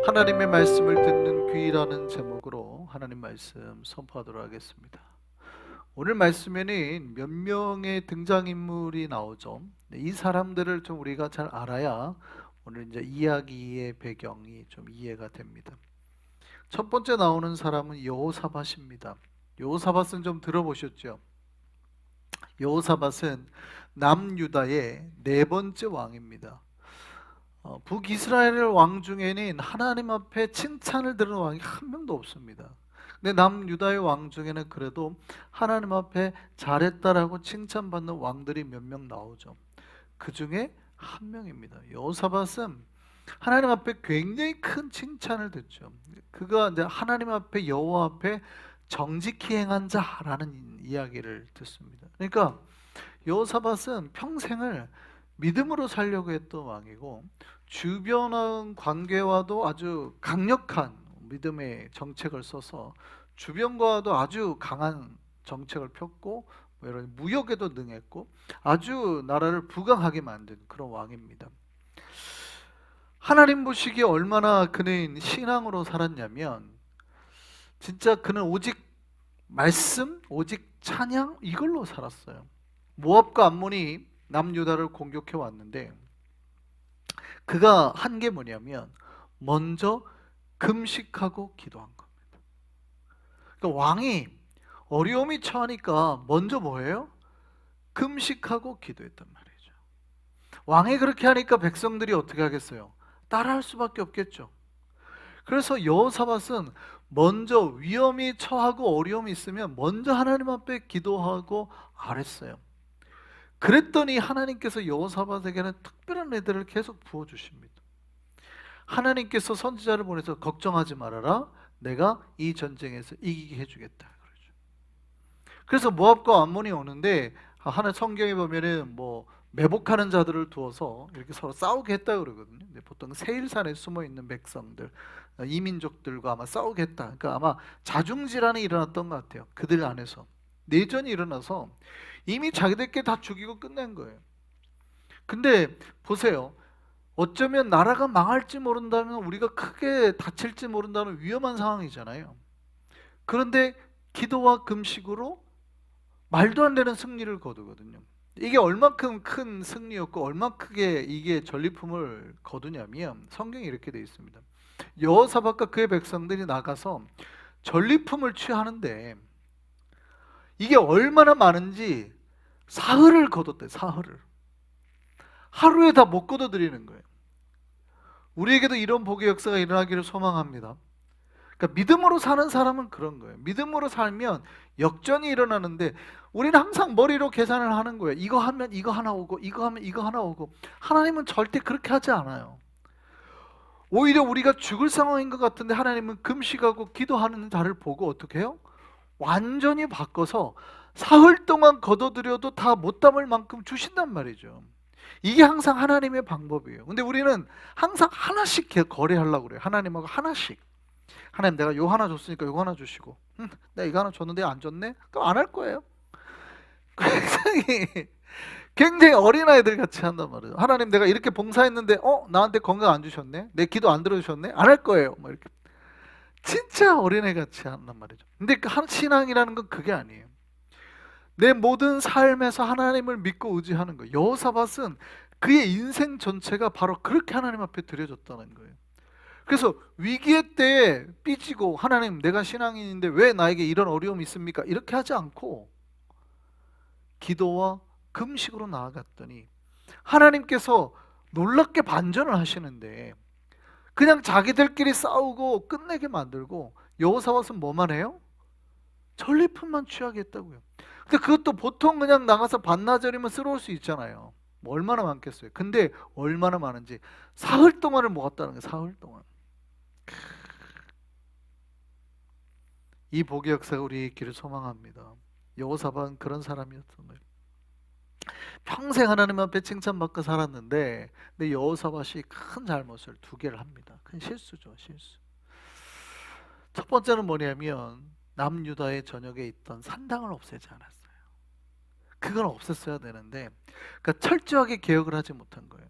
하나님의 말씀을 듣는 귀라는 제목으로 하나님 말씀 선포하도록 하겠습니다. 오늘 말씀에는 몇 명의 등장인물이 나오죠. 이 사람들을 좀 우리가 잘 알아야 오늘 이제 이야기의 배경이 좀 이해가 됩니다. 첫 번째 나오는 사람은 여호사밧입니다. 여호사밧은 좀 들어보셨죠? 여호사밧은 남유다의 네 번째 왕입니다. 북이스라엘 왕 중에는 하나님 앞에 칭찬을 들은 왕이 한 명도 없습니다. 근데 남유다의 왕 중에는 그래도 하나님 앞에 잘했다라고 칭찬받는 왕들이 몇 명 나오죠. 그 중에 한 명입니다. 여호사밧은 하나님 앞에 굉장히 큰 칭찬을 듣죠. 그가 이제 하나님 앞에 여호와 앞에 정직히 행한 자라는 이야기를 듣습니다. 그러니까 여호사밧은 평생을 믿음으로 살려고 했던 왕이고 주변 관계와도 아주 강력한 믿음의 정책을 써서 주변과도 아주 강한 정책을 폈고 뭐 이런 무역에도 능했고 아주 나라를 부강하게 만든 그런 왕입니다. 하나님 보시기에 얼마나 그는 신앙으로 살았냐면 진짜 그는 오직 말씀, 오직 찬양 이걸로 살았어요. 모압과 암몬이 남유다를 공격해 왔는데 그가 한 게 뭐냐면 먼저 금식하고 기도한 겁니다. 그러니까 왕이 어려움이 처하니까 먼저 뭐예요? 금식하고 기도했단 말이죠. 왕이 그렇게 하니까 백성들이 어떻게 하겠어요? 따라할 수밖에 없겠죠. 그래서 여호사밧은 먼저 위험이 처하고 어려움이 있으면 먼저 하나님 앞에 기도하고 아랬어요. 그랬더니 하나님께서 여호사밧에게는 특별한 애들을 계속 부어주십니다. 하나님께서 선지자를 보내서 걱정하지 말아라. 내가 이 전쟁에서 이기게 해주겠다. 그러죠. 그래서 모압과 암몬이 오는데 하나 성경에 보면은 뭐 매복하는 자들을 두어서 이렇게 서로 싸우게 했다 그러거든요. 근데 보통 세일산에 숨어 있는 백성들, 이민족들과 아마 싸우게 했다. 그러니까 아마 자중질환이 일어났던 것 같아요. 그들 안에서 내전이 일어나서 이미 자기들끼리 다 죽이고 끝낸 거예요. 근데 보세요. 어쩌면 나라가 망할지 모른다면 우리가 크게 다칠지 모른다는 위험한 상황이잖아요. 그런데 기도와 금식으로 말도 안 되는 승리를 거두거든요. 이게 얼만큼 큰 승리였고 얼마 크게 이게 전리품을 거두냐면 성경이 이렇게 되어 있습니다. 여호사밧과 그의 백성들이 나가서 전리품을 취하는데 이게 얼마나 많은지 사흘을 거뒀대요. 사흘을. 하루에 다 못 거둬들이는 거예요. 우리에게도 이런 복의 역사가 일어나기를 소망합니다. 그러니까 믿음으로 사는 사람은 그런 거예요. 믿음으로 살면 역전이 일어나는데 우리는 항상 머리로 계산을 하는 거예요. 이거 하면 이거 하나 오고 이거 하면 이거 하나 오고 하나님은 절대 그렇게 하지 않아요. 오히려 우리가 죽을 상황인 것 같은데 하나님은 금식하고 기도하는 자를 보고 어떻게 해요? 완전히 바꿔서 사흘 동안 거둬들여도 다 못 담을 만큼 주신단 말이죠. 이게 항상 하나님의 방법이에요. 근데 우리는 항상 하나씩 거래하려고 그래요. 하나님하고 하나씩. 하나님 내가 요 하나 줬으니까 요거 하나 주시고 내가 이거 하나 줬는데 안 줬네? 그럼 안 할 거예요. 굉장히 어린아이들 같이 한단 말이에요. 하나님 내가 이렇게 봉사했는데 나한테 건강 안 주셨네? 내 기도 안 들어주셨네? 안 할 거예요. 뭐 이렇게 진짜 어린애 같이 한단 말이죠. 근데 그 신앙이라는 건 그게 아니에요. 내 모든 삶에서 하나님을 믿고 의지하는 거예요. 여호사밧은 그의 인생 전체가 바로 그렇게 하나님 앞에 드려졌다는 거예요. 그래서 위기의 때에 삐지고 하나님 내가 신앙인인데 왜 나에게 이런 어려움이 있습니까? 이렇게 하지 않고 기도와 금식으로 나아갔더니 하나님께서 놀랍게 반전을 하시는데 그냥 자기들끼리 싸우고 끝내게 만들고 여호사밧은 뭐만 해요? 전리품만 취하겠다고요. 근데 그것도 보통 그냥 나가서 반나절이면 쓸어올 수 있잖아요. 뭐 얼마나 많겠어요. 근데 얼마나 많은지 사흘 동안을 모았다는 거예요. 사흘 동안. 이 복의 역사가 우리의 있기를 소망합니다. 여호사밧은 그런 사람이었던 거예요. 평생 하나님 앞에 칭찬받고 살았는데 근데 여호사밧이 큰 잘못을 두 개를 합니다. 큰 실수죠. 실수. 첫 번째는 뭐냐면 남유다의 전역에 있던 산당을 없애지 않았어요. 그건 없앴어야 되는데 그러니까 철저하게 개혁을 하지 못한 거예요.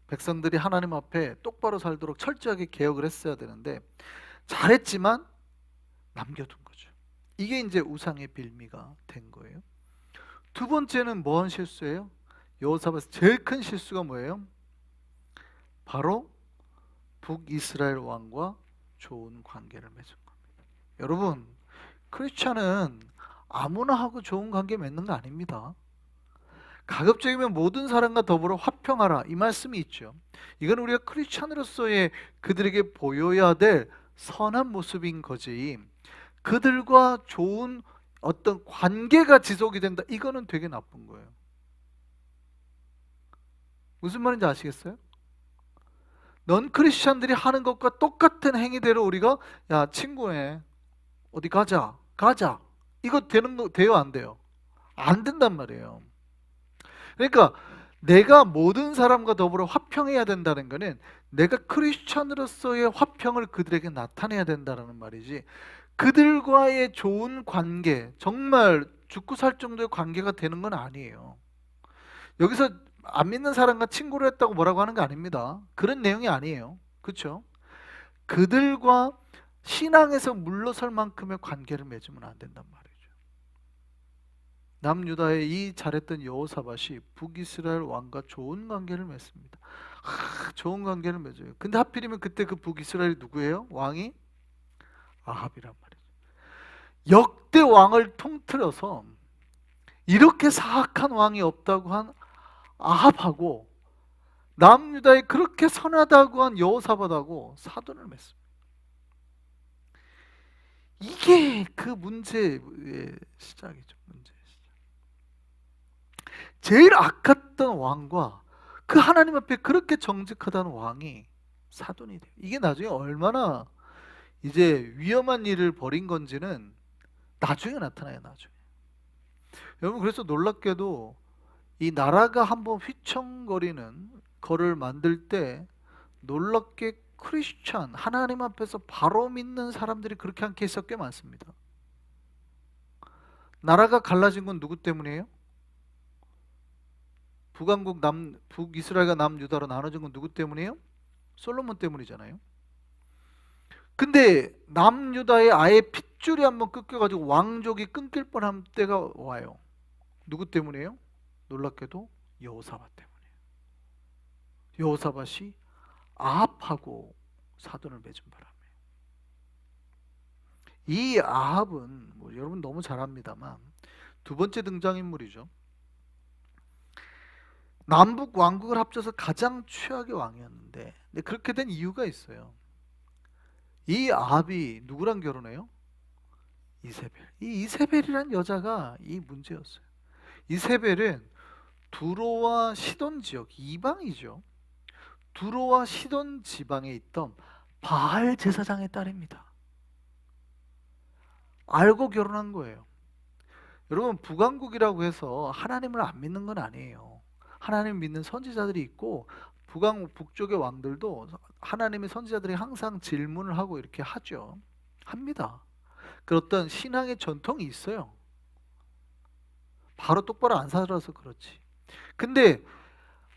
백성들이 하나님 앞에 똑바로 살도록 철저하게 개혁을 했어야 되는데 잘했지만 남겨둔 거죠. 이게 이제 우상의 빌미가 된 거예요. 두 번째는 뭐한 실수예요? 여호사밧 제일 큰 실수가 뭐예요? 바로 북이스라엘 왕과 좋은 관계를 맺은 겁니다. 여러분, 크리스찬은 아무나 하고 좋은 관계 맺는 거 아닙니다. 가급적이면 모든 사람과 더불어 화평하라, 이 말씀이 있죠. 이건 우리가 크리스찬으로서의 그들에게 보여야 될 선한 모습인 거지, 그들과 좋은 어떤 관계가 지속이 된다, 이거는 되게 나쁜 거예요. 무슨 말인지 아시겠어요? 넌 크리스찬들이 하는 것과 똑같은 행위대로 우리가 야 친구네 어디 가자 이거 되는 거 돼요 안 돼요? 안 된단 말이에요. 그러니까 내가 모든 사람과 더불어 화평해야 된다는 거는 내가 크리스찬으로서의 화평을 그들에게 나타내야 된다는 말이지, 그들과의 좋은 관계, 정말 죽고 살 정도의 관계가 되는 건 아니에요. 여기서 안 믿는 사람과 친구를 했다고 뭐라고 하는 거 아닙니다. 그런 내용이 아니에요. 그렇죠? 그들과 신앙에서 물러설 만큼의 관계를 맺으면 안 된단 말이죠. 남유다의 이 잘했던 여호사밧이 북이스라엘 왕과 좋은 관계를 맺습니다. 좋은 관계를 맺어요. 근데 하필이면 그때 그 북이스라엘이 누구예요? 왕이 아합이란 말이죠. 역대 왕을 통틀어서 이렇게 사악한 왕이 없다고 한 아합하고 남유다에 그렇게 선하다고 한 여호사밧하고 사돈을 맺습니다. 이게 그 문제의 시작이죠. 문제의 시작. 제일 악했던 왕과 그 하나님 앞에 그렇게 정직하다는 왕이 사돈이 돼요. 이게 나중에 얼마나 이제 위험한 일을 벌인 건지는 나중에 나타나요. 나중에. 여러분, 그래서 놀랍게도 이 나라가 한번 휘청거리는 거를 만들 때 놀랍게 크리스찬, 하나님 앞에서 바로 믿는 사람들이 그렇게 한 케이스가 꽤 많습니다. 나라가 갈라진 건 누구 때문이에요? 북이스라엘과 남유다로 나눠진 건 누구 때문이에요? 솔로몬 때문이잖아요. 근데 남유다의 아예 핏줄이 한번 끊겨가지고 왕족이 끊길 뻔한 때가 와요. 누구 때문이에요? 놀랍게도 여호사밧 때문이에요. 여호사밧이 아합하고 사돈을 맺은 바람에. 이 아합은 뭐 여러분 너무 잘 압니다만 두 번째 등장인물이죠. 남북 왕국을 합쳐서 가장 최악의 왕이었는데, 근데 그렇게 된 이유가 있어요. 이 아합이 누구랑 결혼해요? 이세벨. 이 이세벨이란 여자가 이 문제였어요. 이세벨은 두로와 시돈 지역, 이방이죠. 두로와 시돈 지방에 있던 바알 제사장의 딸입니다. 알고 결혼한 거예요. 여러분, 북왕국이라고 해서 하나님을 안 믿는 건 아니에요. 하나님 믿는 선지자들이 있고 북쪽의 왕들도 하나님의 선지자들이 항상 질문을 하고 이렇게 하죠. 합니다. 그 어떤 신앙의 전통이 있어요. 바로 똑바로 안 살아서 그렇지. 근데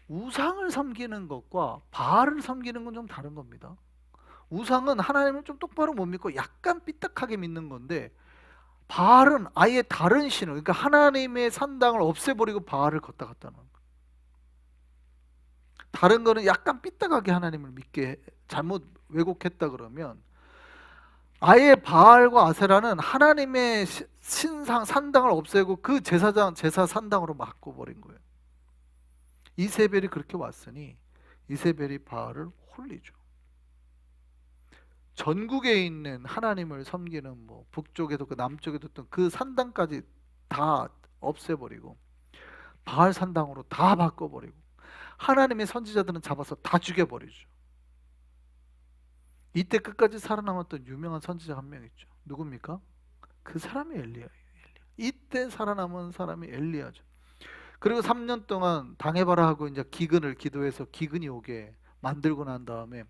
우상을 섬기는 것과 바알을 섬기는 건 좀 다른 겁니다. 우상은 하나님을 좀 똑바로 못 믿고 약간 삐딱하게 믿는 건데, 바알은 아예 다른 신을, 그러니까 하나님의 산당을 없애버리고 바알을 걷다 갔다는 거예요. 다른 거는 약간 삐딱하게 하나님을 믿게 잘못 왜곡했다 그러면, 아예 바알과 아세라는 하나님의 신상 산당을 없애고 그 제사 산당으로 바꿔버린 거예요. 이세벨이 그렇게 왔으니 이세벨이 바알을 홀리죠. 전국에 있는 하나님을 섬기는 뭐 북쪽에도 그 남쪽에도 있던 그 산당까지 다 없애버리고 바알 산당으로 다 바꿔버리고 하나님의 선지자들은 잡아서 다 죽여버리죠. 이때 끝까지 살아남았던 유명한 선지자 한 명 있죠. 누굽니까? 그 사람이 엘리야예요. 이때 살아남은 사람이 엘리야죠. 그리고 3년 동안 당해봐라 하고 이제 기근을 기도해서 기근이 오게 만들고 난 다음에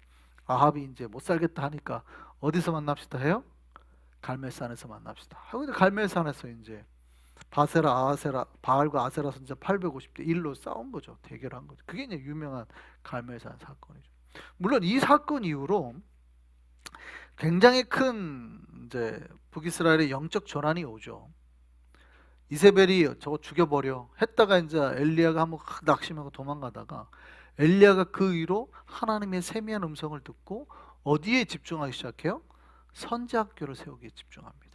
아합이 이제 못 살겠다 하니까 어디서 만납시다 해요? 갈멜산에서 만납시다 하고, 갈멜산에서 이제 바세라, 아세라, 바알과 아세라 선지자 850대 1로 싸운 거죠. 대결한 거죠. 그게 이제 유명한 갈멜산 사건이죠. 물론 이 사건 이후로 굉장히 큰 이제 북이스라엘의 영적 전환이 오죠. 이세벨이 저거 죽여버려 했다가 이제 엘리야가 한번 확 낙심하고 도망가다가 엘리야가 그 위로 하나님의 세미한 음성을 듣고 어디에 집중하기 시작해요? 선지학교를 세우기에 집중합니다.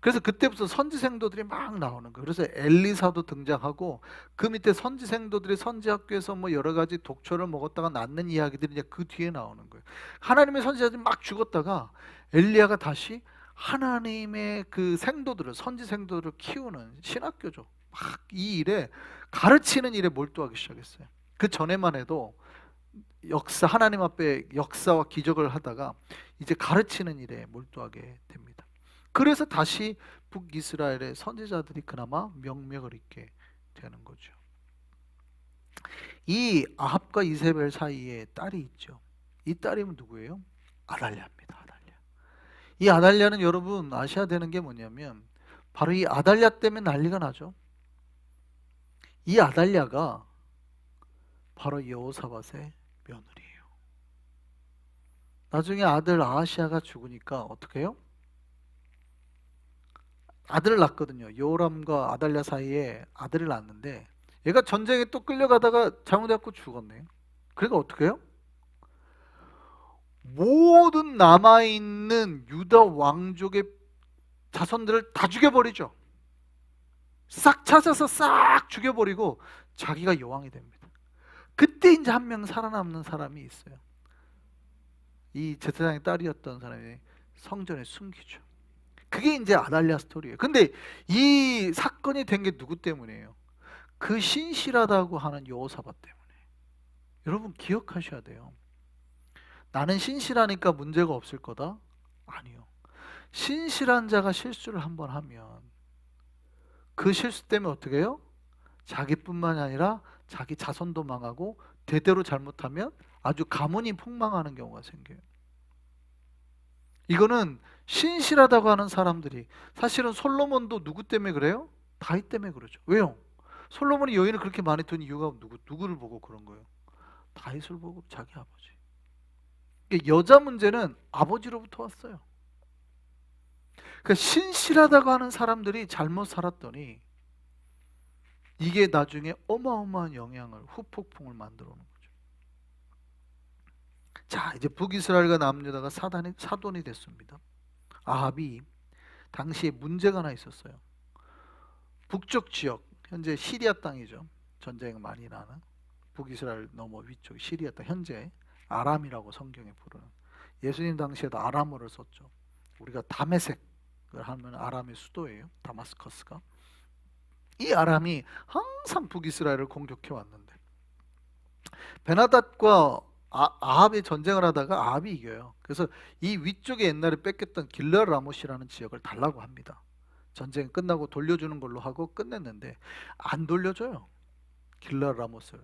그래서 그때부터 선지생도들이 막 나오는 거예요. 그래서 엘리사도 등장하고 그 밑에 선지생도들이 선지학교에서 뭐 여러 가지 독초를 먹었다가 낫는 이야기들이 이제 그 뒤에 나오는 거예요. 하나님의 선지자들이 막 죽었다가 엘리야가 다시 하나님의 그 생도들을 선지생도들을 키우는 신학교죠. 막 이 일에 가르치는 일에 몰두하기 시작했어요. 그 전에만 해도 역사 하나님 앞에 역사와 기적을 하다가 이제 가르치는 일에 몰두하게 됩니다. 그래서 다시 북이스라엘의 선지자들이 그나마 명맥을 잇게 되는 거죠. 이 아합과 이세벨 사이에 딸이 있죠. 이 딸이 누구예요? 아달랴입니다. 아달랴. 이 아달랴는 여러분 아셔야 되는 게 뭐냐면 바로 이 아달랴 때문에 난리가 나죠. 이 아달랴가 바로 여호사밧의 며느리예요. 나중에 아들 아하시아가 죽으니까 어떻게 해요? 아들을 낳거든요. 여호람과 아달랴 사이에 아들을 낳는데 얘가 전쟁에 또 끌려가다가 잘못해갖고 죽었네요. 그러니까 어떻게 해요? 모든 남아있는 유다 왕족의 자손들을 다 죽여버리죠. 싹 찾아서 싹 죽여버리고 자기가 여왕이 됩니다. 그때 이제 한 명 살아남는 사람이 있어요. 이 제사장의 딸이었던 사람이 성전에 숨기죠. 그게 이제 아달랴 스토리예요. 근데 이 사건이 된 게 누구 때문이에요? 그 신실하다고 하는 여호사밧 때문에. 여러분 기억하셔야 돼요. 나는 신실하니까 문제가 없을 거다? 아니요. 신실한 자가 실수를 한번 하면 그 실수 때문에 어떻게 해요? 자기뿐만이 아니라 자기 자손도 망하고 대대로 잘못하면 아주 가문이 폭망하는 경우가 생겨요. 이거는 신실하다고 하는 사람들이 사실은 솔로몬도 누구 때문에 그래요? 다윗 때문에 그러죠. 왜요? 솔로몬이 여인을 그렇게 많이 둔 이유가 누구를 보고 그런 거예요? 다윗을 보고 자기 아버지. 여자 문제는 아버지로부터 왔어요. 그러니까 신실하다고 하는 사람들이 잘못 살았더니 이게 나중에 어마어마한 영향을 후폭풍을 만들어 오는 거죠. 자, 이제 북이스라엘과 남유다가 사돈이 됐습니다. 아합이 당시에 문제가 하나 있었어요. 북쪽 지역, 현재 시리아 땅이죠. 전쟁 많이 나는 북이스라엘 넘어 위쪽 시리아 땅, 현재 아람이라고 성경에 부르는. 예수님 당시에도 아람어를 썼죠. 우리가 다메섹을 하면 아람의 수도예요. 다마스커스가. 이 아람이 항상 북이스라엘을 공격해 왔는데 베나닷과 아합이 전쟁을 하다가 아합이 이겨요. 그래서 이 위쪽에 옛날에 뺏겼던 길르앗 라못이라는 지역을 달라고 합니다. 전쟁 끝나고 돌려주는 걸로 하고 끝냈는데 안 돌려줘요. 길르앗 라못을.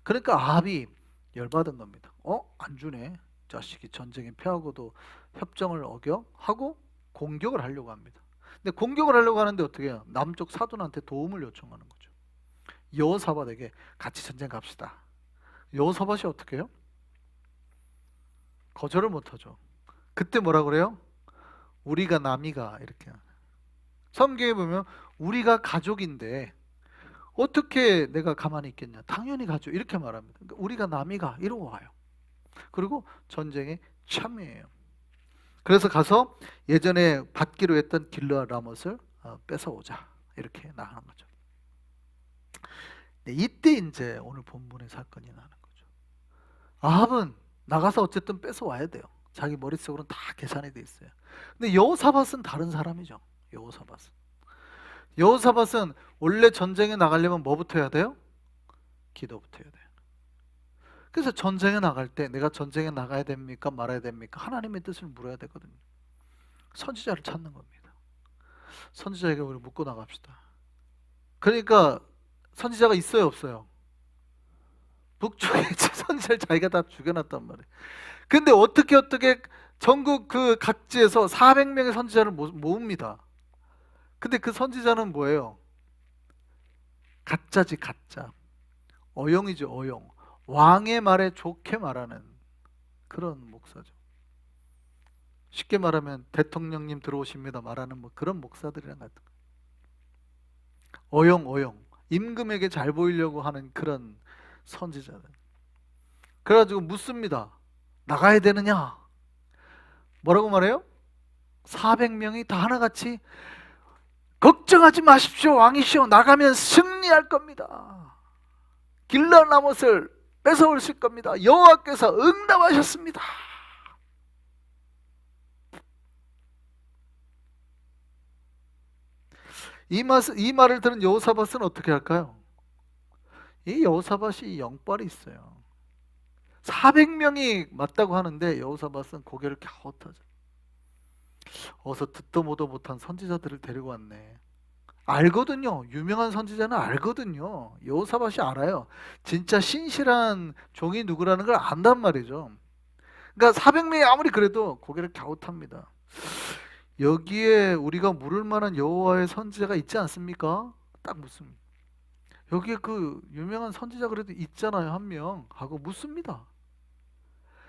그러니까 아합이 열받은 겁니다. 안 주네. 자식이 전쟁에 패하고도 협정을 어겨? 하고 공격을 하려고 합니다. 근데 공격을 하려고 하는데 어떻게 해요? 남쪽 사돈한테 도움을 요청하는 거죠. 여호사밧에게 같이 전쟁 갑시다. 여호사밧이 어떻게 해요? 거절을 못하죠. 그때 뭐라 그래요? 우리가 남이가 이렇게. 성경에 보면 우리가 가족인데 어떻게 내가 가만히 있겠냐? 당연히 가죠. 이렇게 말합니다. 그러니까 우리가 남이가 이러고 와요. 그리고 전쟁에 참여해요. 그래서 가서 예전에 받기로 했던 길르앗 라못을 뺏어오자 이렇게 나가는 거죠. 네, 이때 이제 오늘 본문의 사건이 나는 거죠. 아합은 나가서 어쨌든 뺏어와야 돼요. 자기 머릿속으로는 다 계산이 돼 있어요. 근데 여호사밧은 다른 사람이죠. 여호사밧은 원래 전쟁에 나가려면 뭐부터 해야 돼요? 기도부터 해야 돼요. 그래서 전쟁에 나갈 때 내가 전쟁에 나가야 됩니까? 말아야 됩니까? 하나님의 뜻을 물어야 되거든요. 선지자를 찾는 겁니다. 선지자에게 우리 묻고 나갑시다. 그러니까 선지자가 있어요, 없어요? 북쪽에 선지자를 자기가 다 죽여놨단 말이에요. 근데 어떻게 전국 그 각지에서 400명의 선지자를 모읍니다. 근데 그 선지자는 뭐예요? 가짜지 가짜. 어용이죠 어용. 왕의 말에 좋게 말하는 그런 목사죠. 쉽게 말하면 대통령님 들어오십니다 말하는 뭐 그런 목사들이랑 같은 거. 어용. 임금에게 잘 보이려고 하는 그런 선지자들. 그래가지고 묻습니다. 나가야 되느냐? 뭐라고 말해요? 400명이 다 하나같이 걱정하지 마십시오 왕이시오 나가면 승리할 겁니다. 길라나못을 뺏어오실 겁니다. 여호와께서 응답하셨습니다. 이 말을 들은 여호사밧은 어떻게 할까요? 이 여호사밧이 영빨이 있어요. 400명이 맞다고 하는데 여호사밧은 고개를 갸웃하죠. 어서 듣도 보도 못한 선지자들을 데리고 왔네. 알거든요. 유명한 선지자는 알거든요. 여호사밧이 알아요. 진짜 신실한 종이 누구라는 걸 안단 말이죠. 그러니까 400명이 아무리 그래도 고개를 갸웃합니다. 여기에 우리가 물을 만한 여호와의 선지자가 있지 않습니까? 딱 묻습니다. 여기에 그 유명한 선지자 그래도 있잖아요 한 명 하고 묻습니다.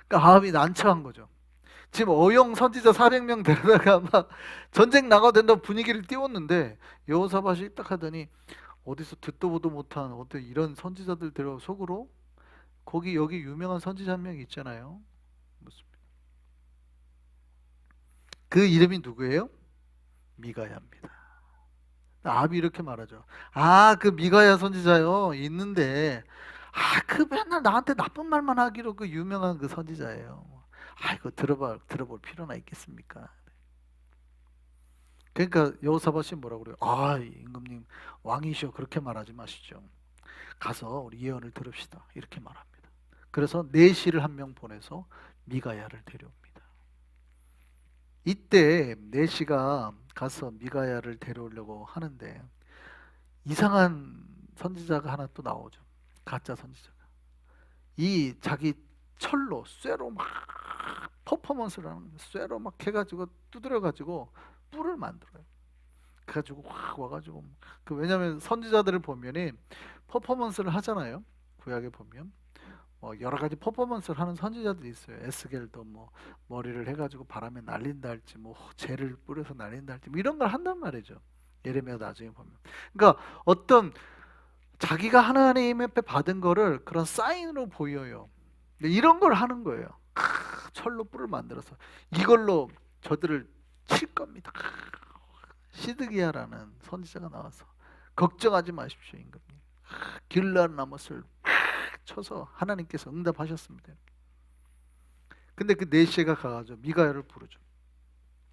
그러니까 아합이 난처한 거죠. 지금 어용 선지자 400명 데려다가 막 전쟁 나가도 된다고 분위기를 띄웠는데 여호사밧이 딱 하더니 어디서 듣도 보도 못한 어떤 이런 선지자들 데려 속으로 거기 여기 유명한 선지자 한 명 있잖아요. 묻습니다. 그 이름이 누구예요? 미가야입니다. 아합이 이렇게 말하죠. 아, 그 미가야 선지자요 있는데 그 맨날 나한테 나쁜 말만 하기로 그 유명한 그 선지자예요. 이거 들어볼 필요나 있겠습니까? 그러니까 여호사밧이 뭐라고 그래요? 임금님 왕이시여 그렇게 말하지 마시죠. 가서 우리 예언을 들읍시다. 이렇게 말합니다. 그래서 내시를 한 명 보내서 미가야를 데려옵니다. 이때 내시가 가서 미가야를 데려오려고 하는데 이상한 선지자가 하나 또 나오죠. 가짜 선지자가. 이 자기 철로 쇠로 막 퍼포먼스를 하는 거예요. 쇠로 막 해가지고 두드려가지고 뿔을 만들어요. 그래가지고 확 와가지고 왜냐면 선지자들을 보면은 퍼포먼스를 하잖아요. 구약에 보면 여러 가지 퍼포먼스를 하는 선지자들이 있어요. 에스겔도 뭐 머리를 해가지고 바람에 날린다 할지 뭐 재를 뿌려서 날린다 할지 뭐 이런 걸 한단 말이죠. 예레미야 나중에 보면. 그러니까 어떤 자기가 하나님 앞에 받은 거를 그런 사인으로 보여요. 근데 이런 걸 하는 거예요. 철로 뿔을 만들어서 이걸로 저들을 칠 겁니다. 시드기야라는 선지자가 나와서 걱정하지 마십시오 임금님. 길라나못을 쳐서 하나님께서 응답하셨습니다. 근데 그 네시가 가가지고 미가야를 부르죠.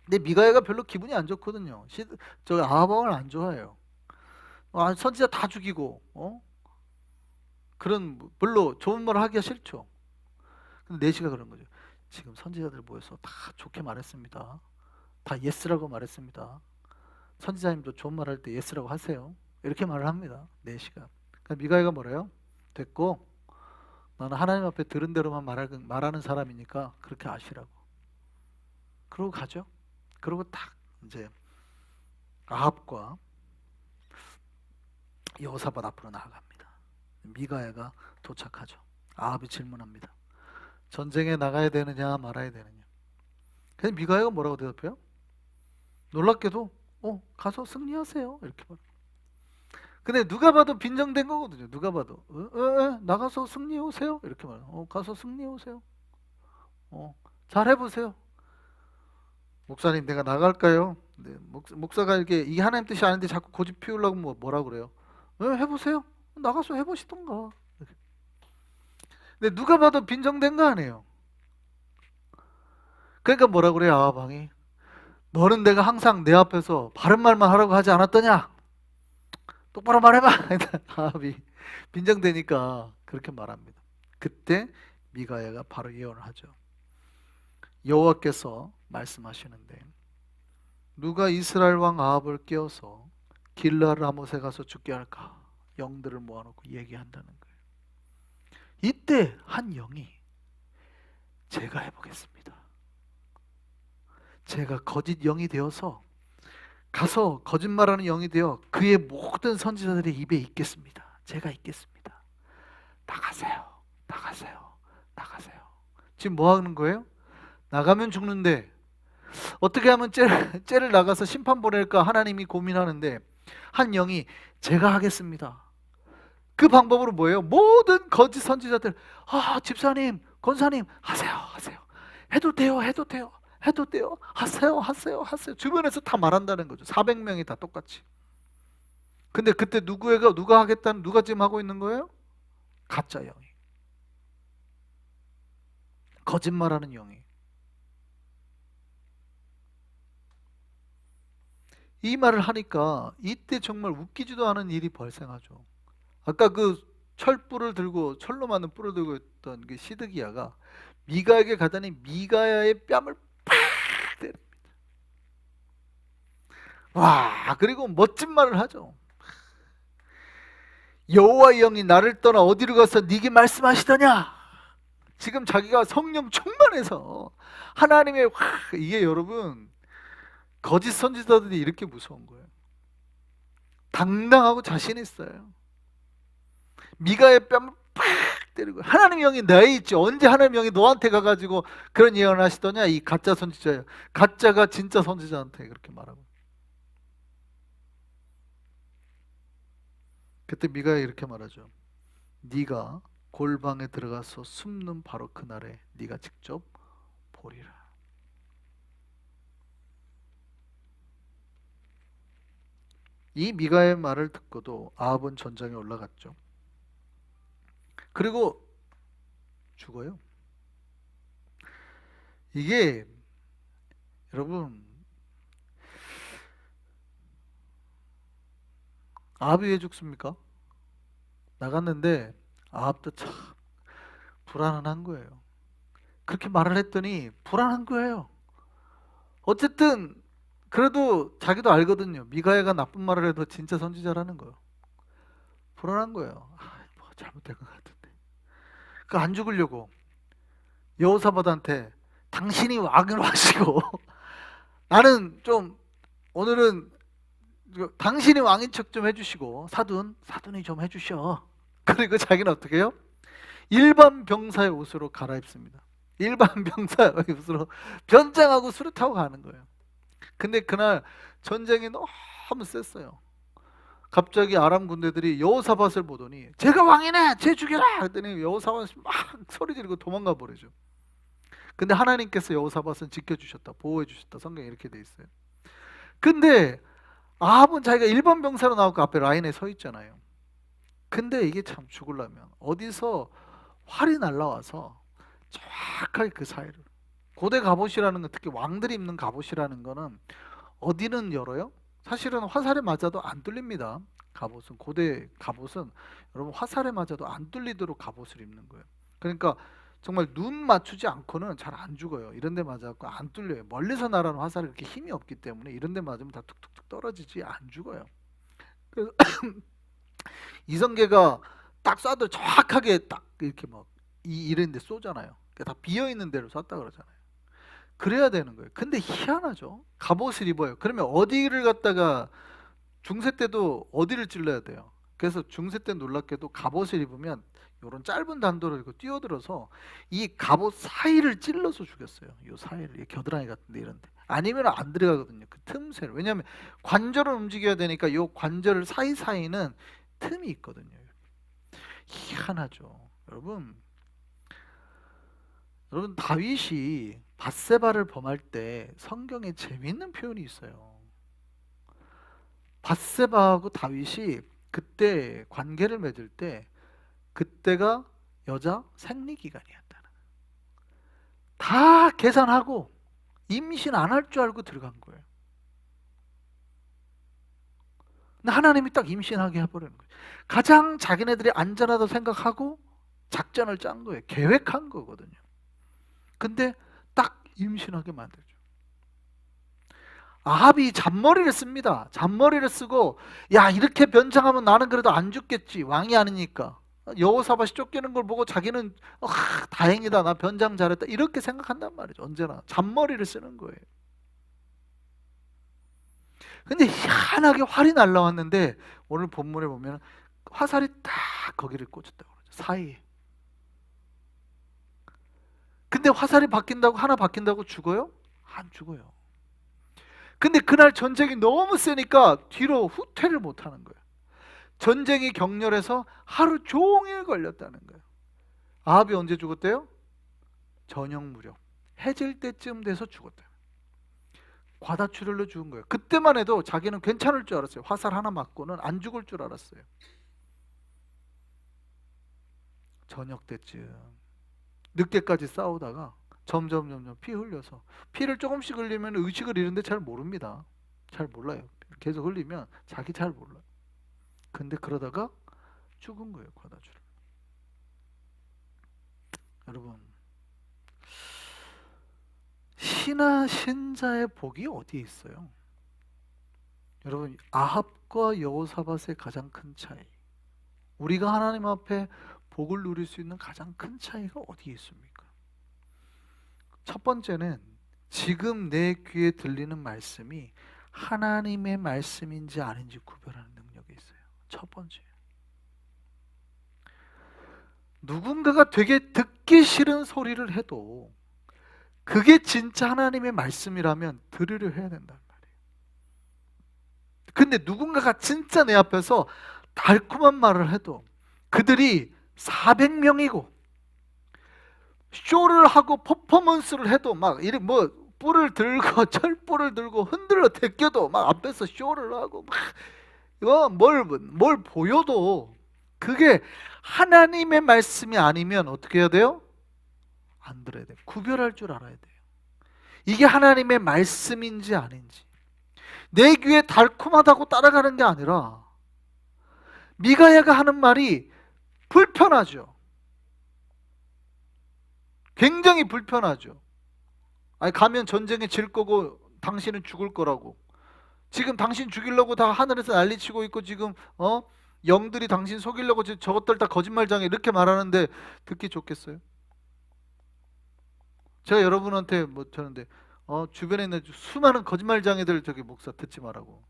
근데 미가야가 별로 기분이 안 좋거든요. 저 아합왕을 안 좋아해요. 선지자 다 죽이고 그런 별로 좋은 말 하기가 싫죠. 근데 네시가 그런 거죠. 지금 선지자들 모여서 다 좋게 말했습니다. 다 예스라고 말했습니다. 선지자님도 좋은 말 할 때 예스라고 하세요. 이렇게 말을 합니다. 네시가. 그러니까 미가야가 뭐래요? 됐고 나는 하나님 앞에 들은 대로만 말하는 사람이니까 그렇게 아시라고. 그러고 가죠. 그러고 딱 이제 아합과 여호사밧 앞으로 나아갑니다. 미가야가 도착하죠. 아합이 질문합니다. 전쟁에 나가야 되느냐 말아야 되느냐. 근데 미가야가 뭐라고 대답해요? 놀랍게도 가서 승리하세요 이렇게 말해요. 근데 누가 봐도 빈정된 거거든요. 누가 봐도 나가서 승리해 오세요 이렇게 말해요. 가서 승리해 오세요. 잘 해보세요. 목사님 내가 나갈까요? 네, 목사가 이게 하나님 뜻이 아닌데 자꾸 고집 피우려고 뭐라 그래요? 해보세요. 나가서 해보시던가. 근데 누가 봐도 빈정된 거 아니에요. 그러니까 뭐라 그래요 아합왕이? 너는 내가 항상 내 앞에서 바른 말만 하라고 하지 않았더냐? 똑바로 말해봐. 아합이 빈정대니까 그렇게 말합니다. 그때 미가야가 바로 예언을 하죠. 여호와께서 말씀하시는데 누가 이스라엘 왕 아합을 깨워서 길라 라못에 가서 죽게 할까? 영들을 모아놓고 얘기한다는 거예요. 이때 한 영이 제가 해보겠습니다. 제가 거짓 영이 되어서 가서 거짓말하는 영이 되어 그의 모든 선지자들의 입에 있겠습니다. 제가 있겠습니다. 나가세요. 나가세요. 나가세요. 지금 뭐 하는 거예요? 나가면 죽는데 어떻게 하면 쟤를 나가서 심판 보낼까 하나님이 고민하는데 한 영이 제가 하겠습니다. 그 방법으로 뭐예요? 모든 거짓 선지자들 집사님, 권사님 하세요. 하세요. 해도 돼요. 해도 돼요. 해도 돼요. 하세요. 하세요. 하세요. 주변에서 다 말한다는 거죠. 400명이 다 똑같이. 근데 그때 누가 하겠다는, 누가 지금 하고 있는 거예요? 가짜 영이. 거짓말하는 영이. 이 말을 하니까 이때 정말 웃기지도 않은 일이 발생하죠. 아까 그 철불을 들고, 철로 만든 뿔을 들고 있던 그 시드기야가 미가에게 가더니 미가야의 뺨을 팍 때립니다. 와, 그리고 멋진 말을 하죠. 여호와의 영이 나를 떠나 어디로 가서 네게 말씀하시더냐? 지금 자기가 성령 충만해서 하나님의 이게 여러분 거짓 선지자들이 이렇게 무서운 거예요. 당당하고 자신 있어요. 미가의 뺨을 팍 때리고 하나님의 영이 너에 있지. 언제 하나님의 영이 너한테 가가지고 그런 예언을 하시더냐? 이 가짜 선지자예요. 가짜가 진짜 선지자한테 그렇게 말하고. 그때 미가야 이렇게 말하죠. 네가 골방에 들어가서 숨는 바로 그날에 네가 직접 보리라. 이 미가의 말을 듣고도 아합은 전장에 올라갔죠. 그리고 죽어요. 이게 여러분 아합이 왜 죽습니까? 나갔는데 아합도 참 불안한 거예요. 그렇게 말을 했더니 불안한 거예요. 어쨌든 그래도 자기도 알거든요. 미가야가 나쁜 말을 해도 진짜 선지자라는 거예요. 불안한 거예요. 뭐 잘못된 것 같은데. 그 안 죽으려고 여호사밧한테 당신이 왕을 하시고 나는 좀 오늘은 당신이 왕인 척 좀 해주시고 사돈이 좀 해주셔. 그리고 자기는 어떻게 해요? 일반 병사의 옷으로 갈아입습니다. 일반 병사의 옷으로 변장하고 수를 타고 가는 거예요. 근데 그날 전쟁이 너무 셌어요. 갑자기 아람 군대들이 여호사밧을 보더니 제가 왕이네, 쟤 죽여라 그랬더니 여호사밧이 막 소리 지르고 도망가 버리죠. 근데 하나님께서 여호사밧은 지켜주셨다, 보호해주셨다. 성경에 이렇게 돼 있어요. 근데 아합은 자기가 일반 병사로 나오고 앞에 라인에 서 있잖아요. 근데 이게 참 죽으려면 어디서 활이 날라와서 정확하게 그 사이를, 고대 갑옷이라는 건, 특히 왕들이 입는 갑옷이라는 거는 어디는 열어요? 사실은 화살에 맞아도 안 뚫립니다. 갑옷은, 고대 갑옷은 여러분 화살에 맞아도 안 뚫리도록 갑옷을 입는 거예요. 그러니까 정말 눈 맞추지 않고는 잘 안 죽어요. 이런 데 맞아갖고 안 뚫려요. 멀리서 날아오는 화살이 그렇게 힘이 없기 때문에 이런 데 맞으면 다 툭툭툭 떨어지지 안 죽어요. 그래서 이성계가 딱 쏴도 정확하게 딱 이렇게 막 이런 데 쏘잖아요. 그러니까 다 비어있는 데로 쐈다 그러잖아요. 그래야 되는 거예요. 근데 희한하죠. 갑옷을 입어요. 그러면 어디를 갖다가, 중세 때도 어디를 찔러야 돼요. 그래서 중세 때 놀랍게도 갑옷을 입으면 이런 짧은 단도로 이렇게 뛰어들어서 이 갑옷 사이를 찔러서 죽였어요. 이 사이를, 이 겨드랑이 같은데 이런데. 아니면 안 들어가거든요. 그 틈새를. 왜냐하면 관절을 움직여야 되니까 이 관절 사이사이는 틈이 있거든요. 희한하죠. 여러분 다윗이 밧세바를 범할 때 성경에 재미있는 표현이 있어요. 밧세바하고 다윗이 그때 관계를 맺을 때 그때가 여자 생리기간이었다는, 다 계산하고 임신 안 할 줄 알고 들어간 거예요. 근데 하나님이 딱 임신하게 해버리는 거예요. 가장 자기네들이 안전하다고 생각하고 작전을 짠 거예요. 계획한 거거든요. 근데 딱 임신하게 만들죠. 아합이 잔머리를 씁니다. 잔머리를 쓰고 야, 이렇게 변장하면 나는 그래도 안 죽겠지, 왕이 아니니까. 여호사밧이 쫓기는 걸 보고 자기는 다행이다, 나 변장 잘했다, 이렇게 생각한단 말이죠. 언제나 잔머리를 쓰는 거예요. 근데 희한하게 활이 날라왔는데 오늘 본문에 보면 화살이 딱 거기를 꽂혔다고 그러죠. 사이에. 근데 화살이 바뀐다고 하나 바뀐다고 죽어요? 안 죽어요. 근데 그날 전쟁이 너무 세니까 뒤로 후퇴를 못 하는 거예요. 전쟁이 격렬해서 하루 종일 걸렸다는 거예요. 아합이 언제 죽었대요? 저녁 무렵 해질 때쯤 돼서 죽었대요. 과다출혈로 죽은 거예요. 그때만 해도 자기는 괜찮을 줄 알았어요. 화살 하나 맞고는 안 죽을 줄 알았어요. 저녁 때쯤 늦게까지 싸우다가 점점 피 흘려서, 피를 조금씩 흘리면 의식을 잃는데 잘 모릅니다. 잘 몰라요. 계속 흘리면 자기 잘 몰라요. 근데 그러다가 죽은 거예요. 과다출혈. 여러분, 신자의 복이 어디에 있어요? 여러분, 아합과 여호사밧의 가장 큰 차이, 우리가 하나님 앞에 복을 누릴 수 있는 가장 큰 차이가 어디에 있습니까? 첫 번째는 지금 내 귀에 들리는 말씀이 하나님의 말씀인지 아닌지 구별하는 능력이 있어요. 첫 번째. 누군가가 되게 듣기 싫은 소리를 해도 그게 진짜 하나님의 말씀이라면 들으려 해야 된단 말이에요. 근데 누군가가 진짜 내 앞에서 달콤한 말을 해도 그들이 400명이고 쇼를 하고 퍼포먼스를 해도 막 이렇게 뭐 뿔을 들고 철뿔을 들고 흔들어 대껴도 막 앞에서 쇼를 하고 막 이거 뭘 보여도 그게 하나님의 말씀이 아니면 어떻게 해야 돼요? 안 들어야 돼요. 구별할 줄 알아야 돼요. 이게 하나님의 말씀인지 아닌지. 내 귀에 달콤하다고 따라가는 게 아니라 미가야가 하는 말이 불편하죠. 굉장히 불편하죠. 아니, 가면 전쟁에 질 거고 당신은 죽을 거라고. 지금 당신 죽이려고 다 하늘에서 난리치고 있고 지금 영들이 당신 속이려고 저것들 다 거짓말장애 이렇게 말하는데 듣기 좋겠어요? 제가 여러분한테 뭐 저는데 주변에 있는 수많은 거짓말장애들 저기 목사 듣지 말라고.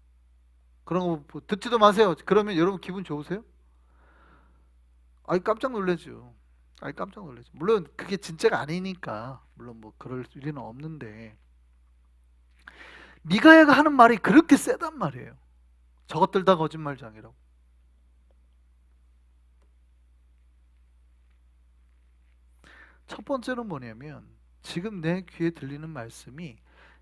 그런 거 듣지도 마세요. 그러면 여러분 기분 좋으세요? 아이 깜짝 놀라죠. 아이 깜짝 놀라죠. 물론 그게 진짜가 아니니까 물론 뭐 그럴 일은 없는데 미가야가 하는 말이 그렇게 세단 말이에요. 저것들 다 거짓말장애라고. 첫 번째는 뭐냐면 지금 내 귀에 들리는 말씀이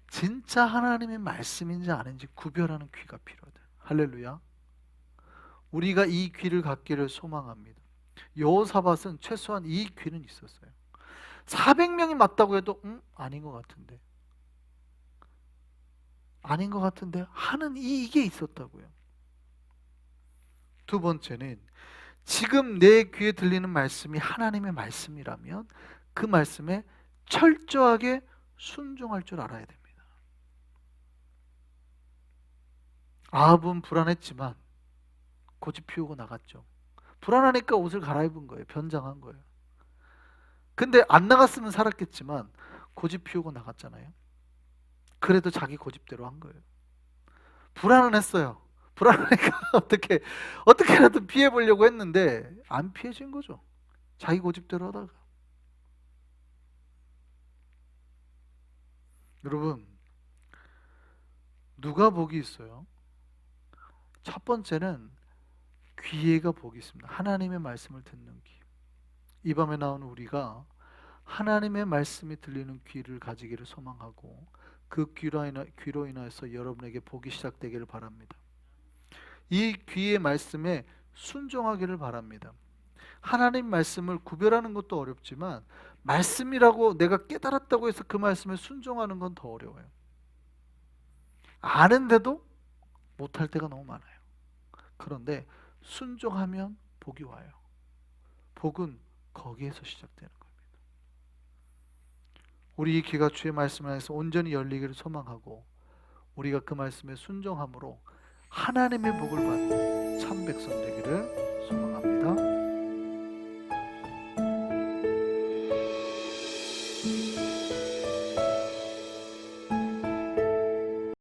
진짜 하나님의 말씀인지 아닌지 구별하는 귀가 필요하다. 할렐루야. 우리가 이 귀를 갖기를 소망합니다. 여호사밧은 최소한 이 귀는 있었어요. 400명이 맞다고 해도 아닌 것 같은데 아닌 것 같은데 하는 이게 있었다고요. 두 번째는 지금 내 귀에 들리는 말씀이 하나님의 말씀이라면 그 말씀에 철저하게 순종할 줄 알아야 됩니다. 아합은 불안했지만 고집 피우고 나갔죠. 불안하니까 옷을 갈아입은 거예요. 변장한 거예요. 근데 안 나갔으면 살았겠지만 고집 피우고 나갔잖아요. 그래도 자기 고집대로 한 거예요. 불안은 했어요. 불안하니까 어떻게라도 피해 보려고 했는데 안 피해진 거죠. 자기 고집대로 하다가. 여러분, 누가 복이 있어요? 첫 번째는 귀에가 복이 있습니다. 하나님의 말씀을 듣는 귀. 이 밤에 나오는 우리가 하나님의 말씀이 들리는 귀를 가지기를 소망하고 그 귀로 인해서 여러분에게 복이 시작되기를 바랍니다. 이 귀의 말씀에 순종하기를 바랍니다. 하나님 말씀을 구별하는 것도 어렵지만 말씀이라고 내가 깨달았다고 해서 그 말씀에 순종하는 건 더 어려워요. 아는데도 못할 때가 너무 많아요. 그런데 순종하면 복이 와요. 복은 거기에서 시작되는 겁니다. 우리 이 귀가 주의 말씀 안에서 온전히 열리기를 소망하고 우리가 그 말씀에 순종함으로 하나님의 복을 받는 참 백성 되기를 소망합니다.